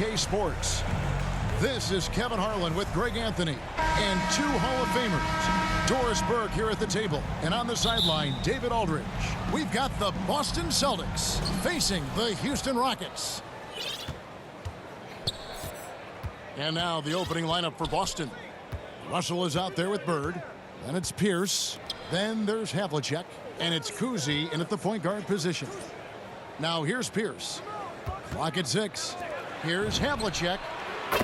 BK Sports. This is Kevin Harlan with Greg Anthony and two Hall of Famers. Doris Burke here at the table, and on the sideline, David Aldridge. We've got the Boston Celtics facing the Houston Rockets. And now the opening lineup for Boston. Russell is out there with Bird. Then it's Pierce. Then there's Havlicek. And it's Kuzi in at the point guard position. Now here's Pierce. Clock at 6. Here's Havlicek.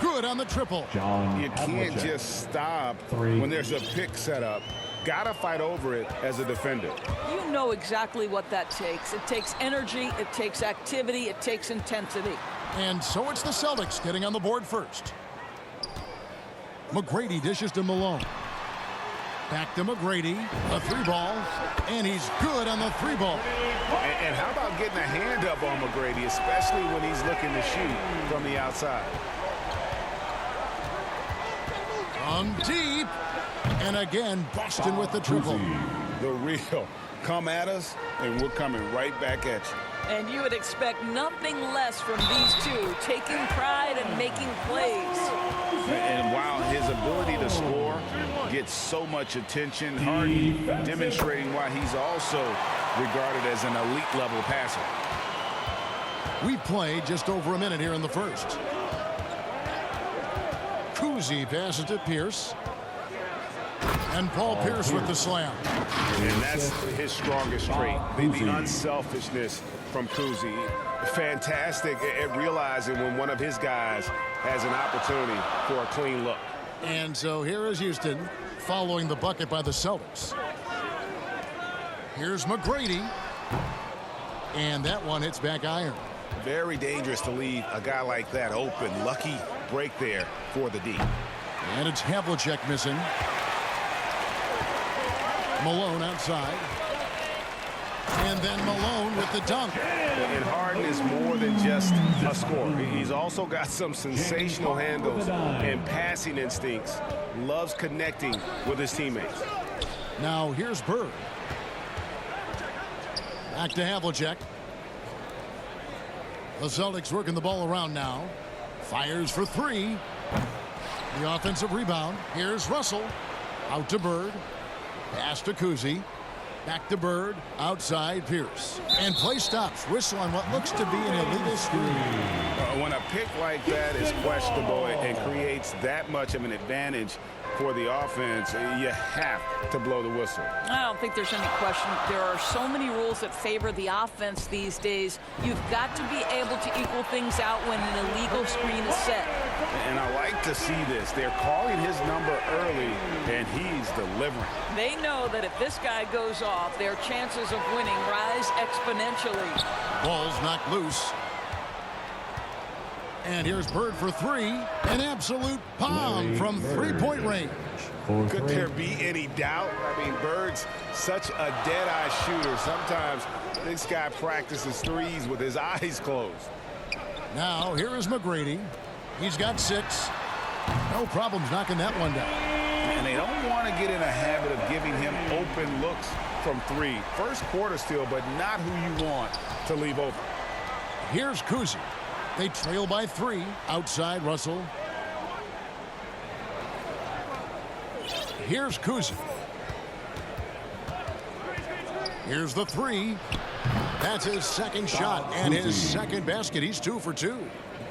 Good on the triple. You can't just stop when there's a pick set up. Gotta fight over it as a defender. You know exactly what that takes. It takes energy, it takes activity, it takes intensity. And so it's the Celtics getting on the board first. McGrady dishes to Malone. Back to McGrady. A 3-ball. And he's good on the 3-ball. And how about getting a hand up on McGrady, especially when he's looking to shoot from the outside? From deep. And again, Boston with the triple. The real. Come at us, and we're coming right back at you. And you would expect nothing less from these two, taking pride and making plays. And while his ability to score gets so much attention, Harden demonstrating why he's also regarded as an elite level passer. We played just over a minute here in the first. Kuzi passes to Pierce. And Paul Pierce with the slam. And that's his strongest trait, the unselfishness from Kuzi. Fantastic at realizing when one of his guys has an opportunity for a clean look. And so here is Houston following the bucket by the Celtics. Here's McGrady. And that one hits back iron. Very dangerous to leave a guy like that open. Lucky break there for the D. And it's Havlicek missing. Malone outside. And then Malone with the dunk. And Harden is more than just a scorer. He's also got some sensational handles and passing instincts. Loves connecting with his teammates. Now here's Bird. Back to Havlicek. The Celtics working the ball around now. Fires for 3. The offensive rebound. Here's Russell. Out to Bird. Pass to Kuzi. Back to Bird. Outside Pierce. And play stops. Whistle on what looks to be an illegal screen. When a pick like that is questionable and creates that much of an advantage for the offense, you have to blow the whistle. I don't think there's any question. There are so many rules that favor the offense these days. You've got to be able to equal things out when an illegal screen is set. And I like to see this. They're calling his number early, and he's delivering. They know that if this guy goes off, their chances of winning rise exponentially. Ball's knocked loose. And here's Bird for 3. An absolute bomb from 3-point range. Could there be any doubt? I mean, Bird's such a dead-eye shooter. Sometimes this guy practices threes with his eyes closed. Now, here is McGrady. He's got 6. No problems knocking that one down. And they don't want to get in a habit of giving him open looks from 3. First quarter still, but not who you want to leave open. Here's Kuzi. They trail by 3. Outside Russell. Here's Kuzi. Here's the 3. That's his second shot and his second basket. He's 2 for 2.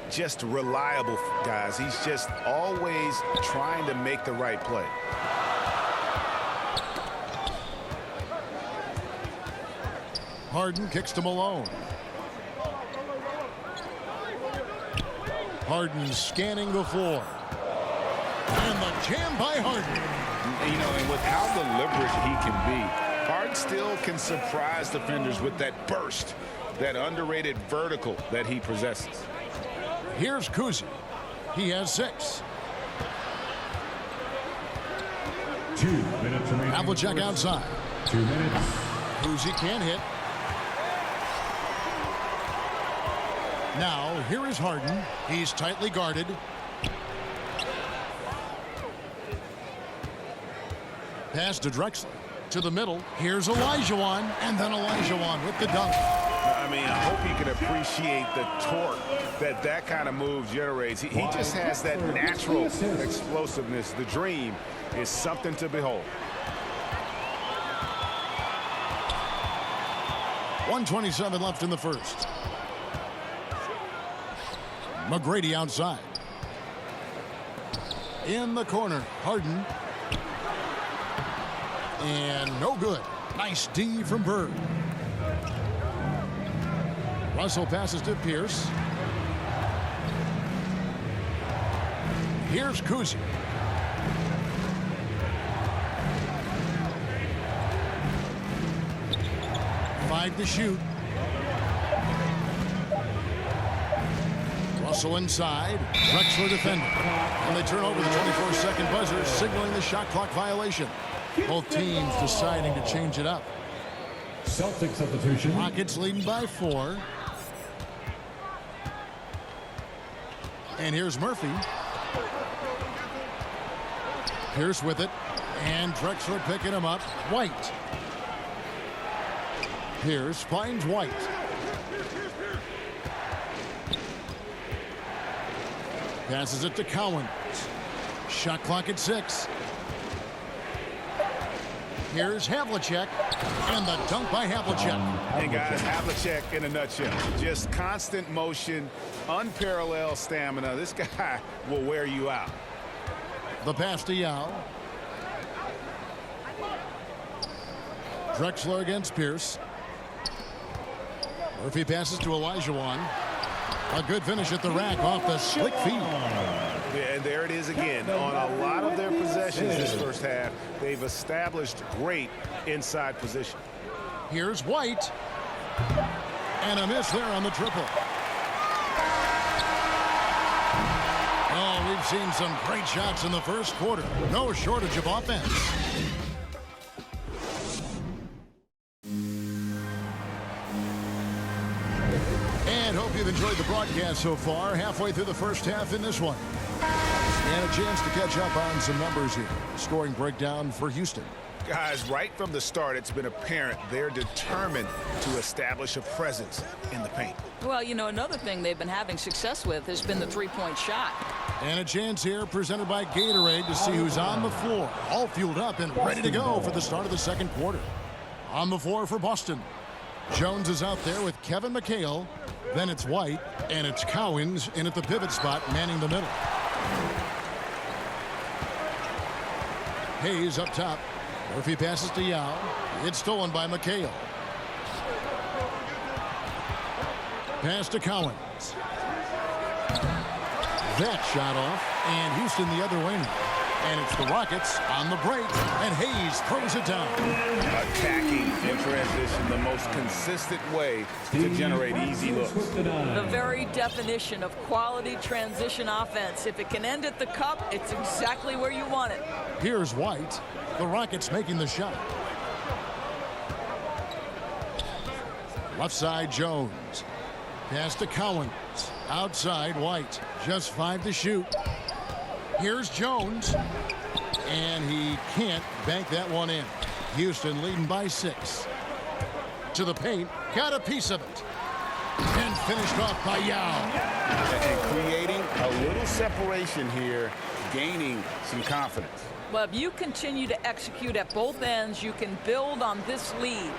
Just reliable, guys. He's just always trying to make the right play. Harden kicks to Malone. Harden scanning the floor. And the jam by Harden. You know, and with how deliberate he can be, Harden still can surprise defenders with that burst, that underrated vertical that he possesses. Here's Kuzi. He has 6. 2 minutes remaining. Havlicek outside. 2 minutes. Kuzi can't hit. Now, here is Harden. He's tightly guarded. Pass to Drexler. To the middle. Here's Olajuwon. And then Olajuwon with the dunk. I mean, I hope he can appreciate the torque that kind of move generates. He just has that natural explosiveness. The dream is something to behold. 1:27 left in the first. McGrady outside. In the corner, Harden. And no good. Nice D from Bird. Russell passes to Pierce. Here's Kuzi. Five to shoot. Russell inside. Drexler defending. And they turn over the 24-second buzzer, signaling the shot clock violation. Both teams deciding to change it up. Celtics substitution. Rockets leading by 4. And here's Murphy. Pierce with it. And Drexler picking him up. White. Pierce finds White. Passes it to Cowan. Shot clock at 6. Here's Havlicek, and the dunk by Havlicek. And guys, Havlicek in a nutshell. Just constant motion, unparalleled stamina. This guy will wear you out. The pass to Yao. Drexler against Pierce. Murphy passes to Olajuwon. A good finish at the rack off the slick feet. Yeah, and there it is again. On a lot of their possessions this first half, they've established great inside position. Here's White. And a miss there on the triple. Oh, we've seen some great shots in the first quarter. No shortage of offense. And hope you've enjoyed the broadcast so far. Halfway through the first half in this one. And a chance to catch up on some numbers here. Scoring breakdown for Houston. Guys, right from the start, it's been apparent they're determined to establish a presence in the paint. Well, you know, another thing they've been having success with has been the three-point shot. And a chance here presented by Gatorade to see who's on the floor. All fueled up and ready to go for the start of the second quarter. On the floor for Boston. Jones is out there with Kevin McHale. Then it's White, and it's Cowens in at the pivot spot, manning the middle. Hayes up top. Murphy passes to Yao. It's stolen by McHale. Pass to Cowens. That shot off, and Houston the other way now. And it's the Rockets on the break, and Hayes throws it down. Attacking in transition, the most consistent way to generate easy looks. The very definition of quality transition offense. If it can end at the cup, it's exactly where you want it. Here's White. The Rockets making the shot. Left side, Jones. Pass to Cowens. Outside, White. Just 5 to shoot. Here's Jones. And he can't bank that one in. Houston leading by 6. To the paint. Got a piece of it. And finished off by Yao. And creating a little separation here, gaining some confidence. Well, if you continue to execute at both ends, you can build on this lead.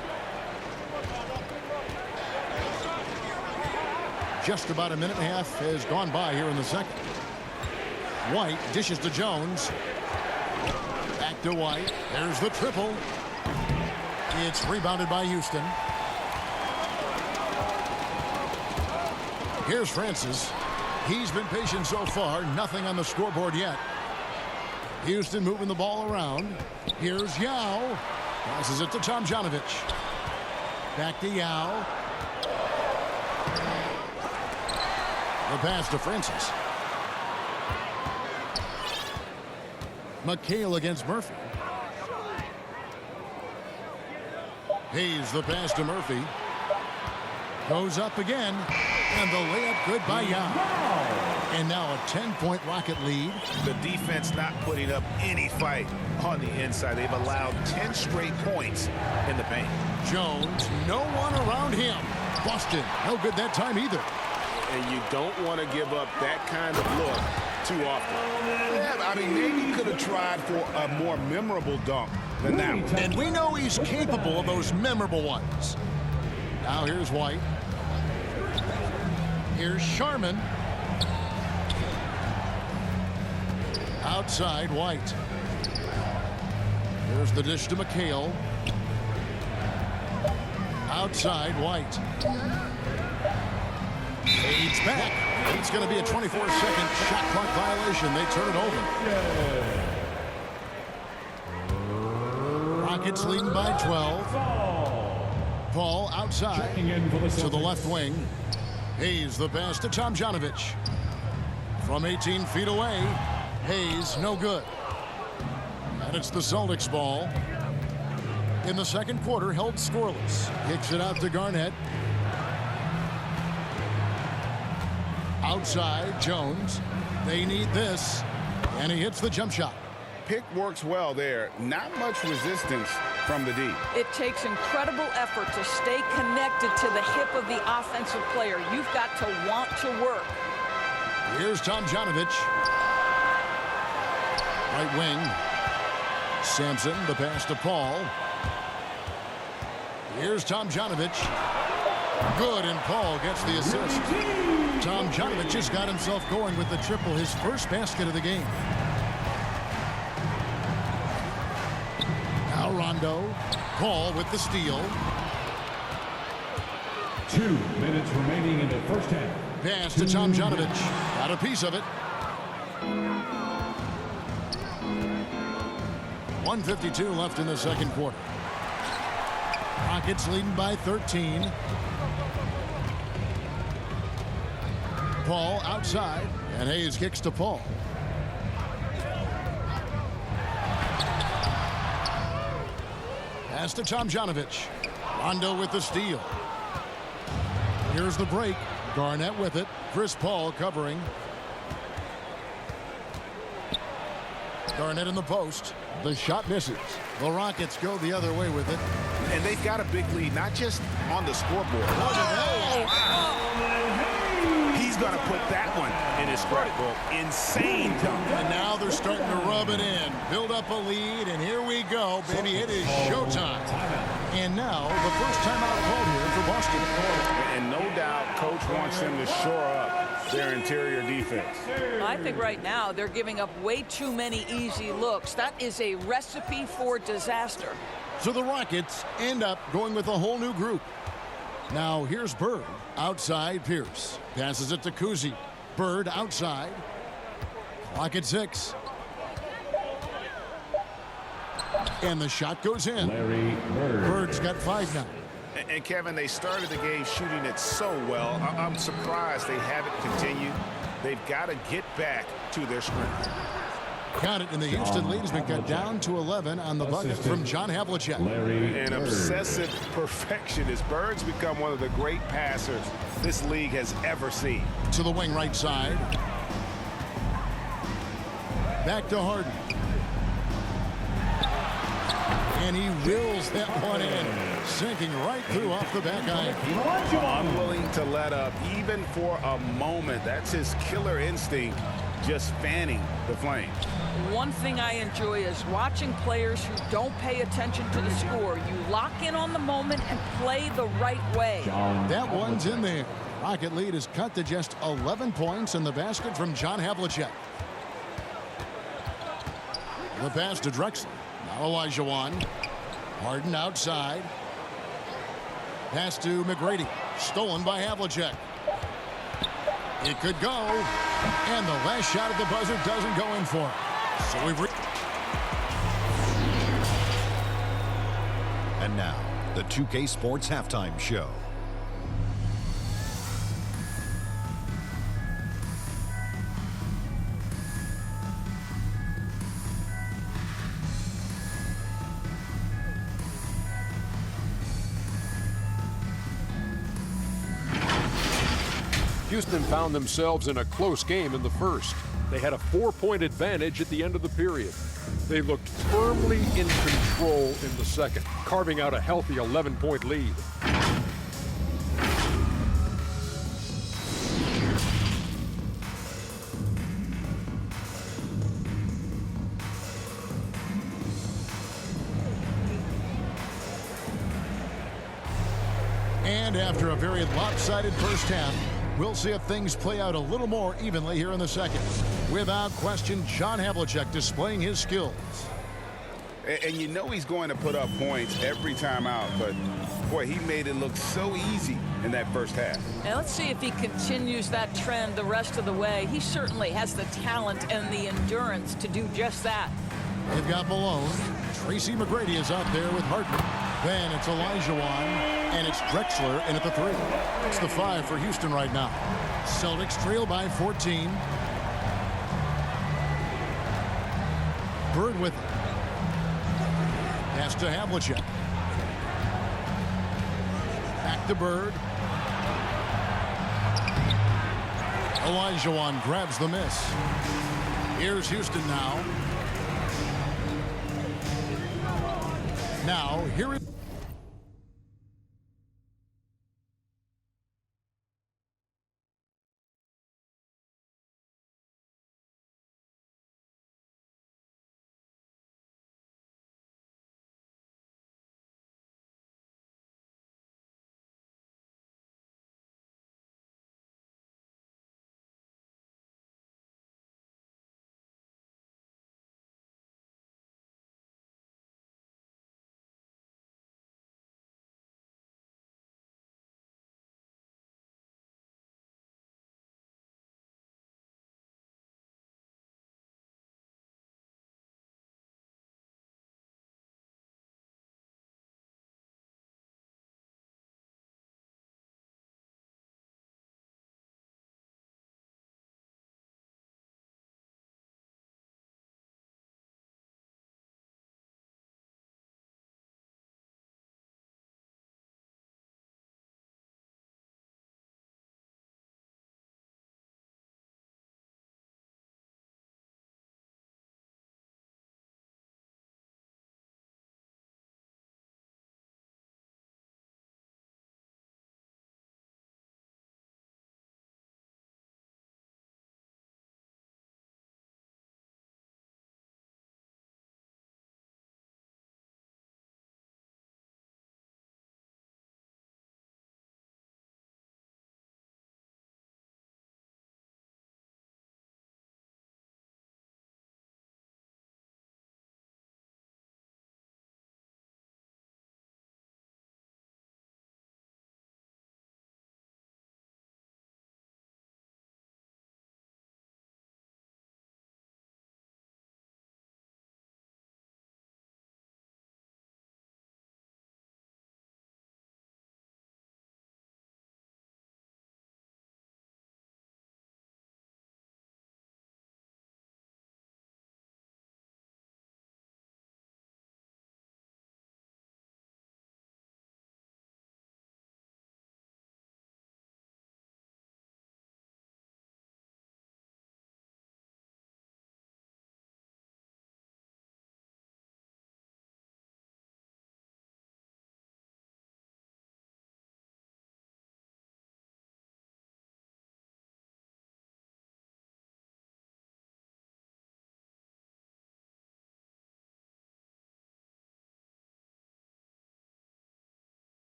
Just about a minute and a half has gone by here in the second. White dishes to Jones. Back to White. There's the triple. It's rebounded by Houston. Here's Francis. He's been patient so far. Nothing on the scoreboard yet. Houston moving the ball around. Here's Yao. Passes it to Tomjanovich. Back to Yao. The pass to Francis. McHale against Murphy. Hayes the pass to Murphy. Goes up again. And the layup good by Yao. And now a 10-point Rocket lead. The defense not putting up any fight on the inside. They've allowed 10 straight points in the paint. Jones, no one around him. Boston, no good that time either. and you don't want to give up that kind of look too often. Yeah, I mean, maybe he could have tried for a more memorable dunk than that one. And we know he's capable of those memorable ones. Now here's White. Here's Sharman. Outside, White. Here's the dish to McHale. Outside, White. Fades back. It's going to be a 24-second shot clock violation. They turn it over. Rockets leading by 12. Paul outside to the left wing. Hayes the pass to Tomjanovich. From 18 feet away. Hayes no good. And it's the Celtics ball. In the second quarter, held scoreless. Kicks it out to Garnett. Outside, Jones. They need this. And he hits the jump shot. Pick works well there. Not much resistance from the D. It takes incredible effort to stay connected to the hip of the offensive player. You've got to want to work. Here's Tomjanovich. Right wing. Sampson, the pass to Paul. Here's Tomjanovich. Good, and Paul gets the assist. Tomjanovich just got himself going with the triple, his first basket of the game. Now Rondo. Paul with the steal. 2 minutes remaining in the first half. Pass to Tomjanovich. Got a piece of it. 1:52 left in the second quarter. Rockets leading by 13. Paul outside, and Hayes kicks to Paul. Pass to Tomjanovich. Rondo with the steal. Here's the break. Garnett with it. Chris Paul covering. Garnett in the post. The shot misses. The Rockets go the other way with it. And they've got a big lead, not just on the scoreboard. He's going to put that one in his scrapbook. Insane dunk. And now they're starting to rub it in. Build up a lead, and here we go, baby. It is showtime. And now the first timeout called here for Boston. And no doubt, Coach wants them to shore up their interior defense. I think right now they're giving up way too many easy looks. That is a recipe for disaster. So the Rockets end up going with a whole new group. Now here's Bird. Outside Pierce. Passes it to Kuzi. Bird outside. Clock at 6. And the shot goes in. Larry Bird. Bird's got 5 now. And Kevin, they started the game shooting it so well. I'm surprised they haven't continued. They've got to get back to their strength. Got it, and the Houston lead has been cut down to 11 on the bucket from John Havlicek. An obsessive perfectionist. Bird's become one of the great passers this league has ever seen. To the wing right side. Back to Harden. And he reels that one in, sinking right through off the back iron. Unwilling to let up, even for a moment. That's his killer instinct, just fanning the flame. One thing I enjoy is watching players who don't pay attention to the score. You lock in on the moment and play the right way. That one's in there. Rocket lead is cut to just 11 points in the basket from John Havlicek. The pass to Drexler. Now Olajuwon. Harden outside. Pass to McGrady. Stolen by Havlicek. It could go. And the last shot at the buzzer doesn't go in for it. So we've And now, the 2K Sports Halftime Show. Houston found themselves in a close game in the first. They had a 4-point advantage at the end of the period. They looked firmly in control in the second, carving out a healthy 11-point lead. And after a very lopsided first half, we'll see if things play out a little more evenly here in the second. Without question, John Havlicek displaying his skills. And you know he's going to put up points every time out, but boy, he made it look so easy in that first half. Now let's see if he continues that trend the rest of the way. He certainly has the talent and the endurance to do just that. They've got Malone. Tracy McGrady is out there with Harden. Then it's Olajuwon, and it's Drexler in at the 3. It's the 5 for Houston right now. Celtics trail by 14. Bird with it. Pass to Havlicek. Back to Bird. Olajuwon grabs the miss. Here's Houston now. Now, here is...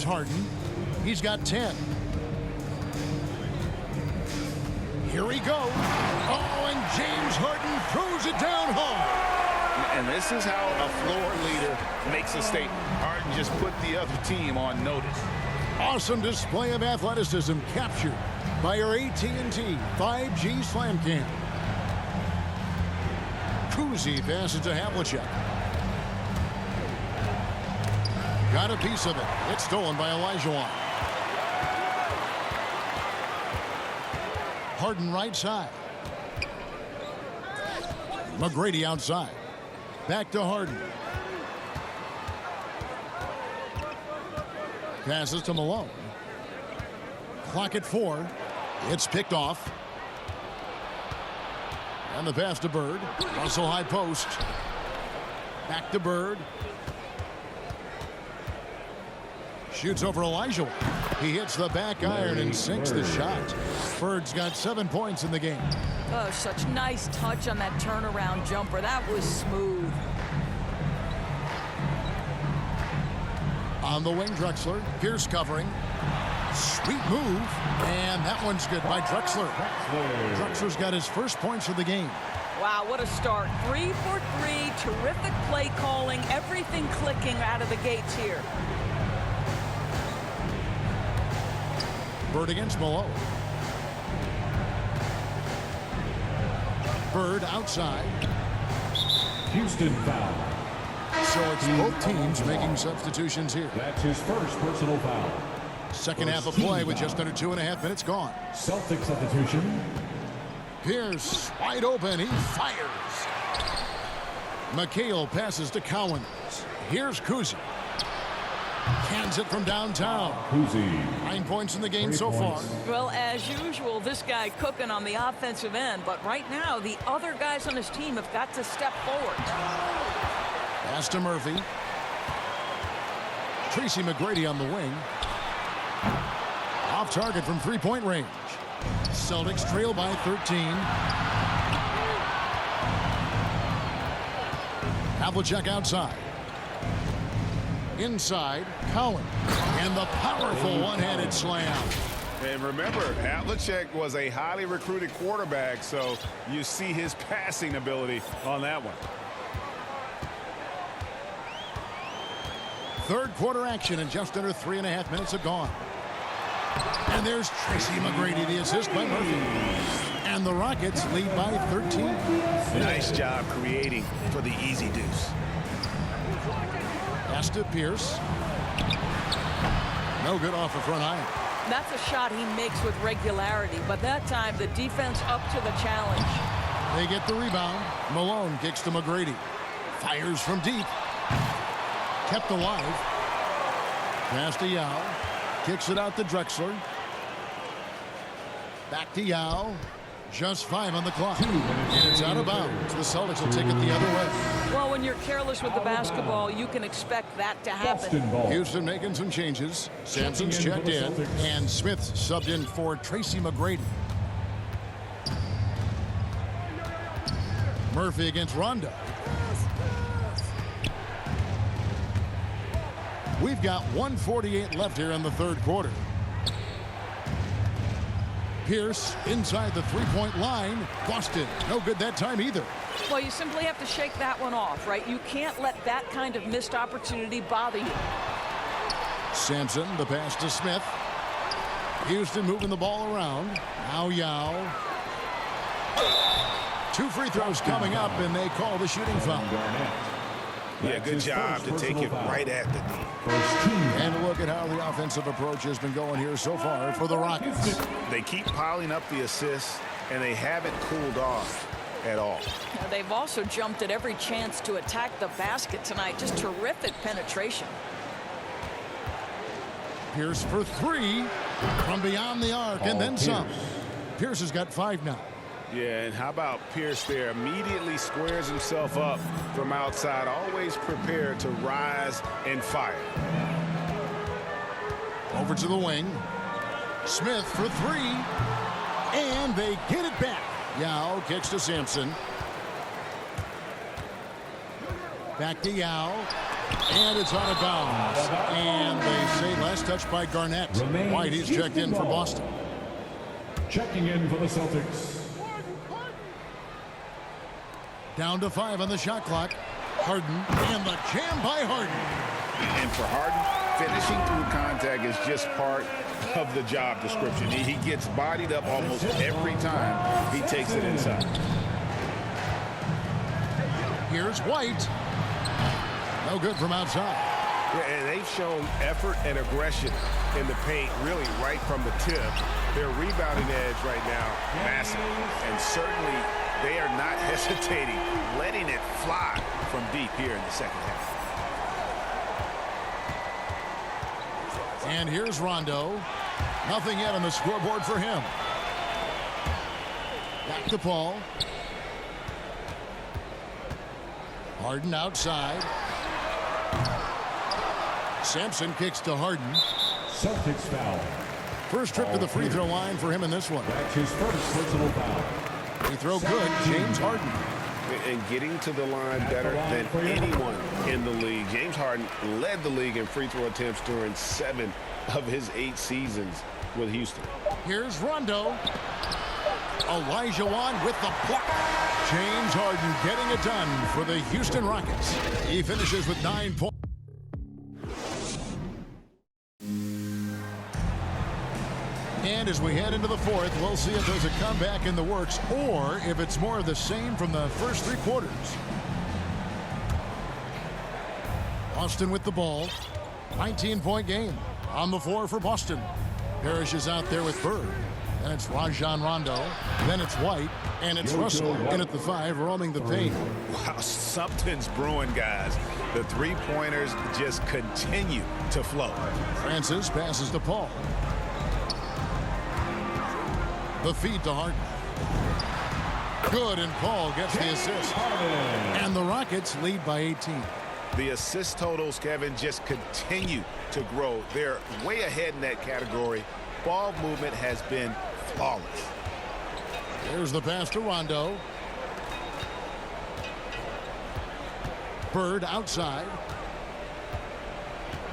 Harden. He's got 10. Here he goes. Oh, and James Harden throws it down home. And this is how a floor leader makes a statement. Harden just put the other team on notice. Awesome display of athleticism captured by our AT&T 5G Slam Cam. Kuzi passes to Havlicek. Got a piece of it. It's stolen by Olajuwon. Harden right side. McGrady outside. Back to Harden. Passes to Malone. Clock at 4. It's picked off. And the pass to Bird. Russell high post. Back to Bird. Shoots over Olajuwon. He hits the back iron and sinks the shot. Bird's got 7 points in the game. Oh, such nice touch on that turnaround jumper. That was smooth. On the wing, Drexler. Pierce covering. Sweet move. And that one's good by Drexler. Drexler's got his first points of the game. Wow, what a start. 3 for 3. Terrific play calling. Everything clicking out of the gates here. Bird against Malone. Bird outside. Houston foul. So it's both teams making substitutions here. That's his first personal foul. Second half of play with just under 2.5 minutes gone. Celtics substitution. Pierce wide open. He fires. McHale passes to Cowens. Here's Kuzi. Cans it from downtown. Kuzi. 9 points in the game so far. Well, as usual, this guy cooking on the offensive end. But right now, the other guys on his team have got to step forward. Pass to Murphy. Tracy McGrady on the wing. Off target from three-point range. Celtics trail by 13. Havlicek outside. Inside, Cowan. And the powerful one-handed slam. And remember, Havlicek was a highly recruited quarterback, so you see his passing ability on that one. Third quarter action and just under 3.5 minutes have gone. And there's Tracy McGrady, the assist by Murphy. And the Rockets lead by 13. Nice job creating for the easy deuce. Pass to Pierce. No good off the front iron. That's a shot he makes with regularity, but that time the defense up to the challenge. They get the rebound. Malone kicks to McGrady. Fires from deep. Kept alive. Pass to Yao. Kicks it out to Drexler. Back to Yao. Just 5 on the clock. And it's out of bounds. The Celtics will take it the other way. Well, when you're careless with the basketball, you can expect that to happen. Houston making some changes. Sampson's checked in. And Smith subbed in for Tracy McGrady. Murphy against Rondo. We've got 1:48 left here in the third quarter. Pierce inside the three-point line. Boston, no good that time either. Well, you simply have to shake that one off, right? You can't let that kind of missed opportunity bother you. Sampson, the pass to Smith. Houston moving the ball around. Now Yao. 2 free throws coming up, and they call the shooting foul. Yeah, good job to take it right at the D. And look at how the offensive approach has been going here so far for the Rockets. They keep piling up the assists, and they haven't cooled off at all. Now, they've also jumped at every chance to attack the basket tonight. Just terrific penetration. Pierce for 3 from beyond the arc, and then some. Pierce has got 5 now. Yeah, and how about Pierce there? Immediately squares himself up from outside, always prepared to rise and fire. Over to the wing. Smith for 3. And they get it back. Yao kicks to Sampson. Back to Yao. And it's out of bounds. And they say last touch by Garnett. White, he's checked in for Boston. Checking in for the Celtics. Down to 5 on the shot clock. Harden, and the jam by Harden. And for Harden, finishing through contact is just part of the job description. He gets bodied up almost every time he takes it inside. Here's White. No good from outside. Yeah, and they've shown effort and aggression in the paint, really right from the tip. Their rebounding edge right now, massive. And certainly they are not hesitating, letting it fly from deep here in the second half. And here's Rondo. Nothing yet on the scoreboard for him. Back to Paul. Harden outside. Sampson kicks to Harden. Celtics foul. First trip to the free throw line for him in this one. That's his first personal foul. Free throw good, James Harden. And getting to the line better than anyone in the league. James Harden led the league in free throw attempts during 7 of his 8 seasons with Houston. Here's Rondo. Elijah Wan with the block. James Harden getting it done for the Houston Rockets. He finishes with 9 points. And as we head into the fourth, we'll see if there's a comeback in the works or if it's more of the same from the first 3 quarters. Boston with the ball. 19-point game on the floor for Boston. Parrish is out there with Bird. And it's Rajon Rondo. Then it's White. And it's Russell in at the 5, roaming the paint. Wow, something's brewing, guys. The three-pointers just continue to flow. Francis passes to Paul. The feed to Harden. Good, and Paul gets the assist. And the Rockets lead by 18. The assist totals, Kevin, just continue to grow. They're way ahead in that category. Ball movement has been flawless. There's the pass to Rondo. Bird outside.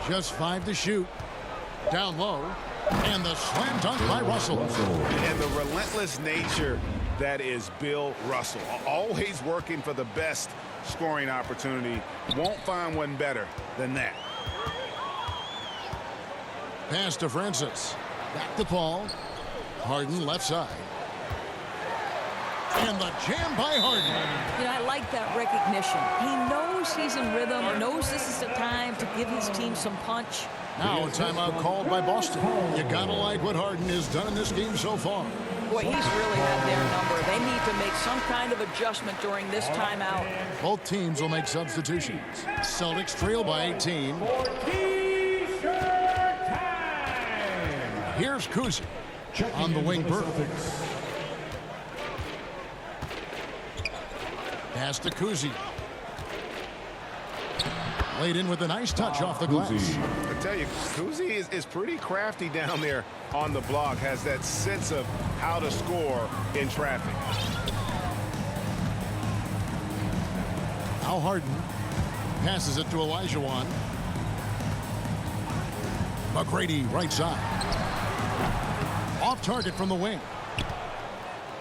Just 5 to shoot. Down low. And the slam dunk by Russell. And the relentless nature that is Bill Russell. Always working for the best scoring opportunity. Won't find one better than that. Pass to Francis. Back to Paul. Harden left side. And the jam by Harden. You know, I like that recognition. He knows he's in rhythm, knows this is the time to give his team some punch. Now a timeout called by Boston. You gotta like what Harden has done in this game so far. Boy, he's really had their number. They need to make some kind of adjustment during this timeout. Both teams will make substitutions. Celtics trail by 18. Here's Kuzi on the wing. Bird. Pass to Kuzi. Laid in with a nice touch off the glass. I tell you, Kuzi is pretty crafty down there on the block. Has that sense of how to score in traffic. Now Harden passes it to Elijah Wan. McGrady right side. Off target from the wing.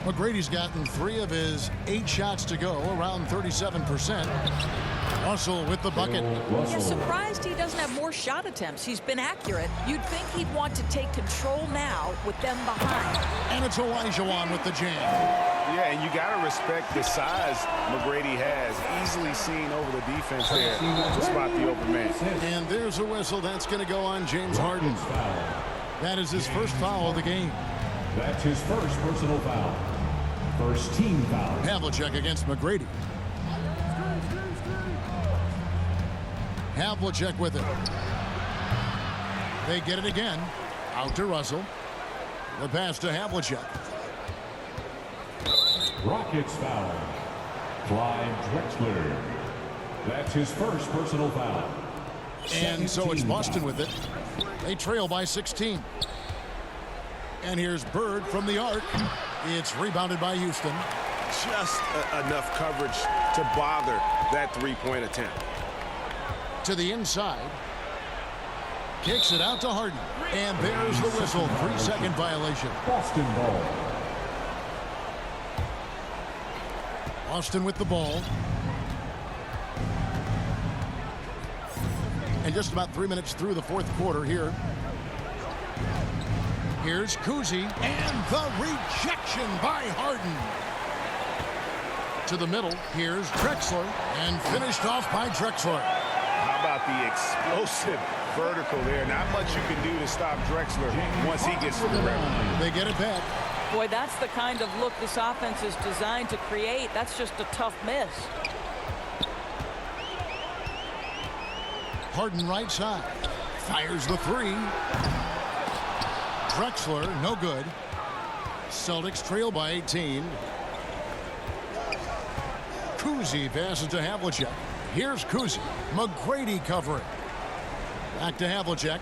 McGrady's gotten 3 of his 8 shots to go, around 37%. Russell with the bucket. Yeah, surprised he doesn't have more shot attempts. He's been accurate. You'd think he'd want to take control now with them behind. And it's Elijah Wan with the jam. Yeah, and you got to respect the size McGrady has. Easily seen over the defense there to spot the open man. And there's a whistle that's going to go on James Harden. That is his first foul of the game. That's his first personal foul. First team foul. Havlicek against McGrady. Havlicek with it. They get it again. Out to Russell. The pass to Havlicek. Rockets foul. Clyde Drexler. That's his first personal foul. And so it's Boston with it. They trail by 16. And here's Bird from the arc. It's rebounded by Houston. Just enough coverage to bother that three-point attempt. To the inside. Kicks it out to Harden. And there's the whistle. 3-second violation. Boston ball. Boston with the ball. And just about 3 minutes through the fourth quarter here. Here's Kuzi. And the rejection by Harden. To the middle. Here's Drexler. And finished off by Drexler. How about the explosive vertical there? Not much you can do to stop Drexler once he gets to the rim. They get it back. Boy, that's the kind of look this offense is designed to create. That's just a tough miss. Harden right side. Fires the three. Drexler, no good. Celtics trail by 18. Kuzi passes to Havlicek. Here's Kuzi. McGrady covering. Back to Havlicek.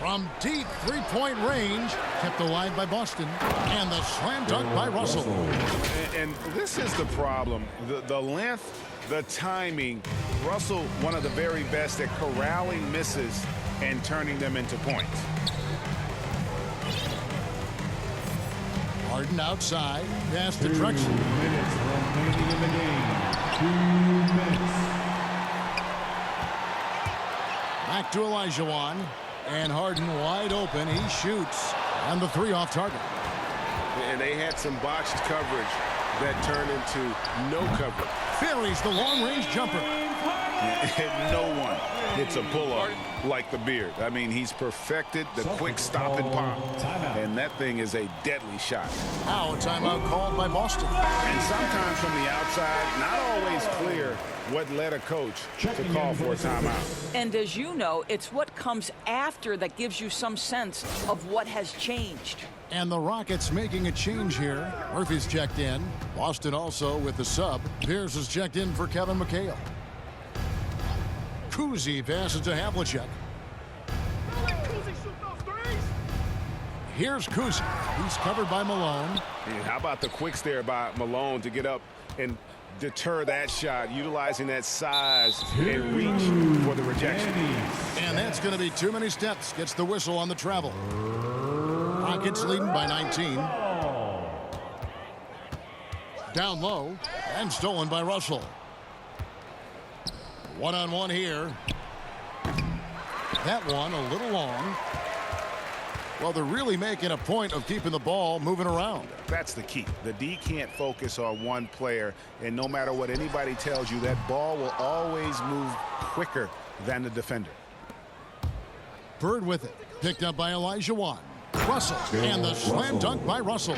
From deep three-point range. Kept alive by Boston. And the slam dunk by Russell. And this is the problem. The length, the timing. Russell, one of the very best at corralling misses and turning them into points. Harden outside. Pass to Drexler. 2 minutes remaining in the game. 2 minutes. Back to Olajuwon. And Harden wide open. He shoots. And the three off target. And they had some botched coverage that turned into no coverage. Buries the long-range jumper. No one hits a pull-up like the Beard. I mean, he's perfected the quick stop and pop. And that thing is a deadly shot. Now a timeout called by Boston. And sometimes from the outside, not always clear what led a coach to call for a timeout. And as you know, it's what comes after that gives you some sense of what has changed. And the Rockets making a change here. Murphy's checked in. Boston also with the sub. Pierce is checked in for Kevin McHale. Kuzi passes to Havlicek. Here's Kuzi. He's covered by Malone. And how about the quicks there by Malone to get up and deter that shot, utilizing that size and reach for the rejection. And that's going to be too many steps. Gets the whistle on the travel. Rockets leading by 19. Down low and stolen by Russell. One-on-one here. That one a little long. Well, they're really making a point of keeping the ball moving around. That's the key. The D can't focus on one player, and no matter what anybody tells you, that ball will always move quicker than the defender. Bird with it. Picked up by Olajuwon. Russell. And the slam dunk by Russell.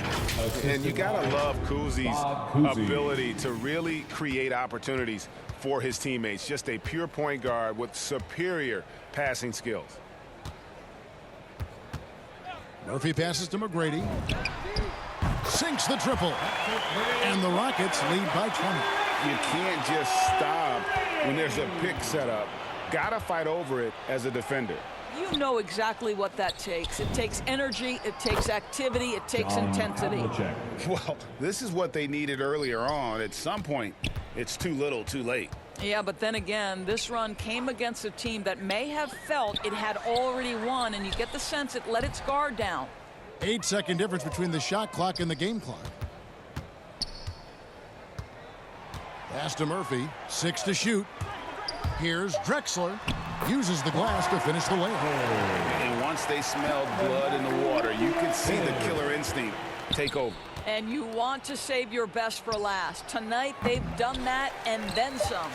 And you got to love Kuzi's ability to really create opportunities for his teammates. Just a pure point guard with superior passing skills. Murphy passes to McGrady. Sinks the triple. And the Rockets lead by 20. You can't just stop when there's a pick set up. Got to fight over it as a defender. You know exactly what that takes. It takes energy, it takes activity, it takes intensity. Well, this is what they needed earlier on. At some point, it's too little, too late. Yeah, but then again, this run came against a team that may have felt it had already won, and you get the sense it let its guard down. 8-second difference between the shot clock and the game clock. Pass to Murphy. 6 to shoot. Here's Drexler. Uses the glass to finish the layup. And once they smelled blood in the water, you could see the killer instinct take over. And you want to save your best for last. Tonight, they've done that and then some.